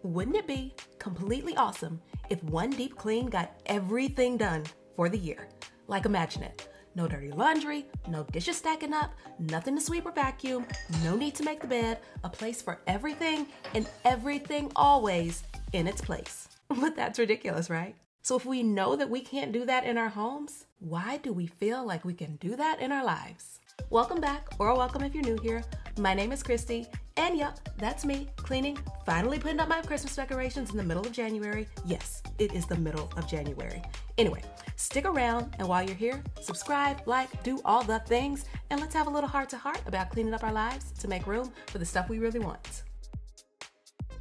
Wouldn't it be completely awesome if one deep clean got everything done for the year? Like, imagine it. No dirty laundry, no dishes stacking up, nothing to sweep or vacuum, no need to make the bed, a place for everything and everything always in its place. But that's ridiculous, right? So if we know that we can't do that in our homes, why do we feel like we can do that in our lives? Welcome back, or welcome if you're new here. My name is Christy, and yep, that's me, cleaning, finally putting up my Christmas decorations in the middle of January. Yes, it is the middle of January. Anyway, stick around, and while you're here, subscribe, like, do all the things, and let's have a little heart-to-heart about cleaning up our lives to make room for the stuff we really want.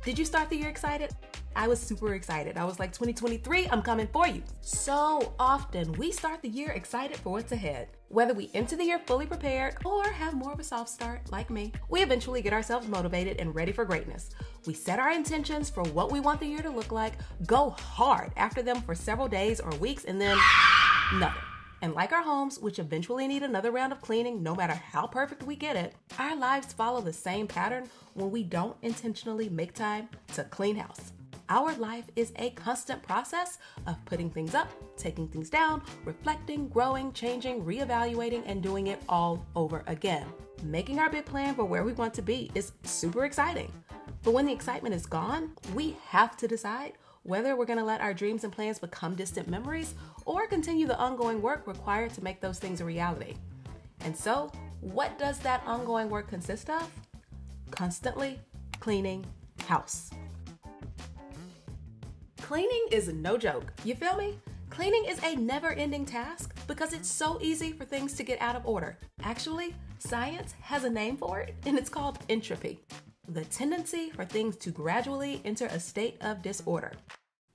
Did you start the year excited? I was super excited. I was like, 2023, I'm coming for you. So often we start the year excited for what's ahead. Whether we enter the year fully prepared or have more of a soft start like me, we eventually get ourselves motivated and ready for greatness. We set our intentions for what we want the year to look like, go hard after them for several days or weeks, and then nothing. And like our homes, which eventually need another round of cleaning no matter how perfect we get it, our lives follow the same pattern when we don't intentionally make time to clean house. Our life is a constant process of putting things up, taking things down, reflecting, growing, changing, reevaluating, and doing it all over again. Making our big plan for where we want to be is super exciting. But when the excitement is gone, we have to decide whether we're going to let our dreams and plans become distant memories or continue the ongoing work required to make those things a reality. And so, what does that ongoing work consist of? Constantly cleaning house. Cleaning is no joke, you feel me? Cleaning is a never-ending task because it's so easy for things to get out of order. Actually, science has a name for it, and it's called entropy, the tendency for things to gradually enter a state of disorder.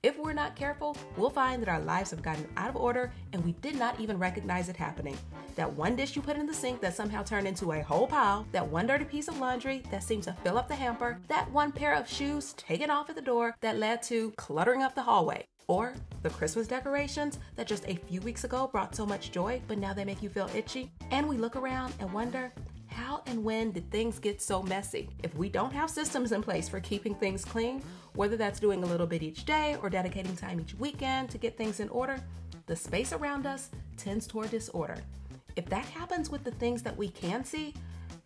If we're not careful, we'll find that our lives have gotten out of order and we did not even recognize it happening. That one dish you put in the sink that somehow turned into a whole pile, that one dirty piece of laundry that seemed to fill up the hamper, that one pair of shoes taken off at the door that led to cluttering up the hallway, or the Christmas decorations that just a few weeks ago brought so much joy, but now they make you feel itchy. And we look around and wonder, how and when did things get so messy? If we don't have systems in place for keeping things clean, whether that's doing a little bit each day or dedicating time each weekend to get things in order, the space around us tends toward disorder. If that happens with the things that we can see,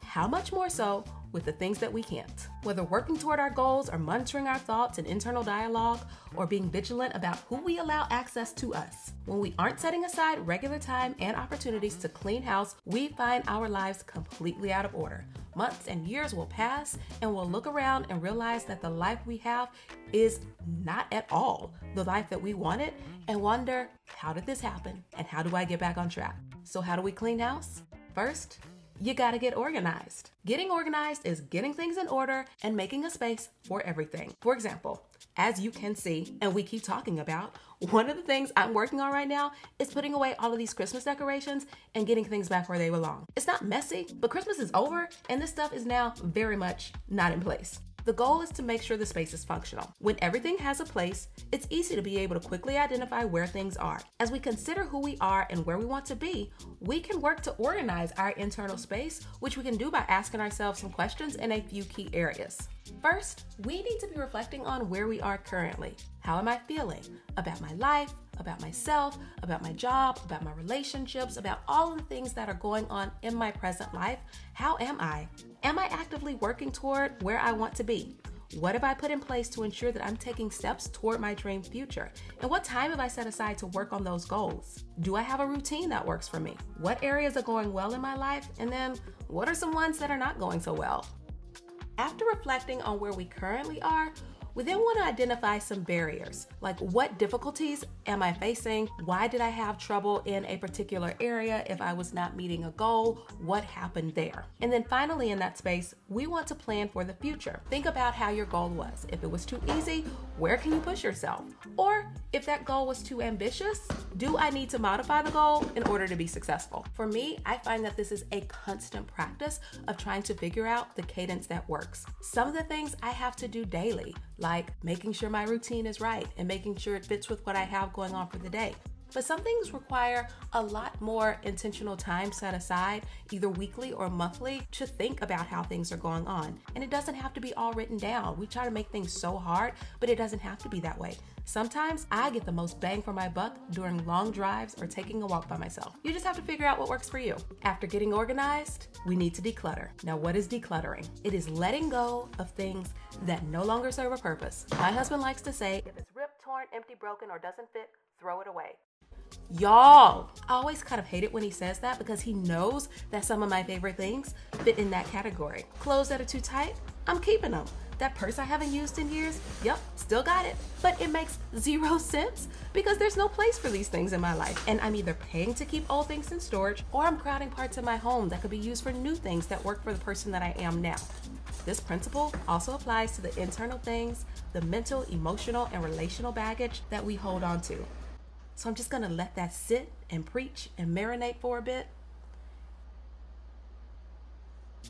how much more so with the things that we can't? Whether working toward our goals or monitoring our thoughts and internal dialogue, or being vigilant about who we allow access to us. When we aren't setting aside regular time and opportunities to clean house, we find our lives completely out of order. Months and years will pass, and we'll look around and realize that the life we have is not at all the life that we wanted, and wonder, how did this happen? And how do I get back on track? So how do we clean house? First, you gotta get organized. Getting organized is getting things in order and making a space for everything. For example, as you can see, and we keep talking about, one of the things I'm working on right now is putting away all of these Christmas decorations and getting things back where they belong. It's not messy, but Christmas is over and this stuff is now very much not in place. The goal is to make sure the space is functional. When everything has a place, it's easy to be able to quickly identify where things are. As we consider who we are and where we want to be, we can work to organize our internal space, which we can do by asking ourselves some questions in a few key areas. First, we need to be reflecting on where we are currently. How am I feeling about my life, about myself, about my job, about my relationships, about all of the things that are going on in my present life? How am I? Am I actively working toward where I want to be? What have I put in place to ensure that I'm taking steps toward my dream future? And what time have I set aside to work on those goals? Do I have a routine that works for me? What areas are going well in my life? And then what are some ones that are not going so well? After reflecting on where we currently are, we then want to identify some barriers, like what difficulties am I facing? Why did I have trouble in a particular area? If I was not meeting a goal, what happened there? And then finally in that space, we want to plan for the future. Think about how your goal was. If it was too easy, where can you push yourself? Or if that goal was too ambitious, do I need to modify the goal in order to be successful? For me, I find that this is a constant practice of trying to figure out the cadence that works. Some of the things I have to do daily, like making sure my routine is right and making sure it fits with what I have going on for the day. But some things require a lot more intentional time set aside, either weekly or monthly, to think about how things are going on. And it doesn't have to be all written down. We try to make things so hard, but it doesn't have to be that way. Sometimes I get the most bang for my buck during long drives or taking a walk by myself. You just have to figure out what works for you. After getting organized, we need to declutter. Now, what is decluttering? It is letting go of things that no longer serve a purpose. My husband likes to say, if it's ripped, torn, empty, broken, or doesn't fit, throw it away. Y'all, I always kind of hate it when he says that because he knows that some of my favorite things fit in that category. Clothes that are too tight, I'm keeping them. That purse I haven't used in years, yep, still got it. But it makes zero sense because there's no place for these things in my life. And I'm either paying to keep old things in storage or I'm crowding parts of my home that could be used for new things that work for the person that I am now. This principle also applies to the internal things, the mental, emotional, and relational baggage that we hold on to. So I'm just gonna let that sit and preach and marinate for a bit.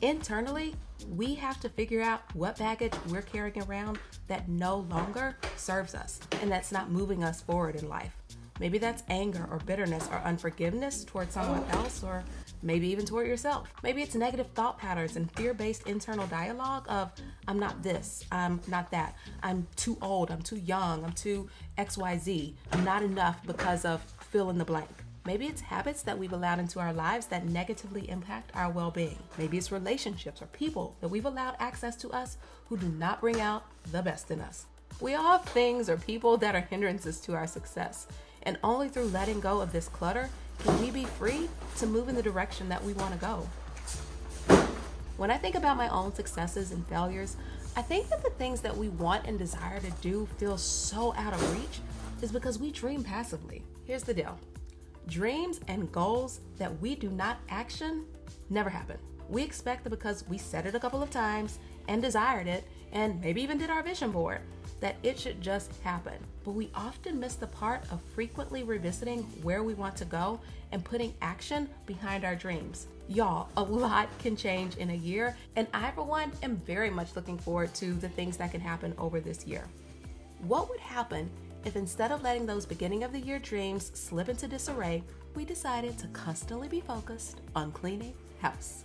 Internally, we have to figure out what baggage we're carrying around that no longer serves us and that's not moving us forward in life. Maybe that's anger or bitterness or unforgiveness towards someone else, or maybe even toward yourself. Maybe it's negative thought patterns and fear-based internal dialogue of, I'm not this, I'm not that, I'm too old, I'm too young, I'm too XYZ, I'm not enough because of fill in the blank. Maybe it's habits that we've allowed into our lives that negatively impact our well-being. Maybe it's relationships or people that we've allowed access to us who do not bring out the best in us. We all have things or people that are hindrances to our success. And only through letting go of this clutter can we be free to move in the direction that we want to go. When I think about my own successes and failures, I think that the things that we want and desire to do feel so out of reach is because we dream passively. Here's the deal. Dreams and goals that we do not action never happen. We expect that because we said it a couple of times and desired it, and maybe even did our vision board, that it should just happen. But we often miss the part of frequently revisiting where we want to go and putting action behind our dreams. Y'all, a lot can change in a year, and I, for one, am very much looking forward to the things that can happen over this year. What would happen if instead of letting those beginning of the year dreams slip into disarray, we decided to constantly be focused on cleaning house?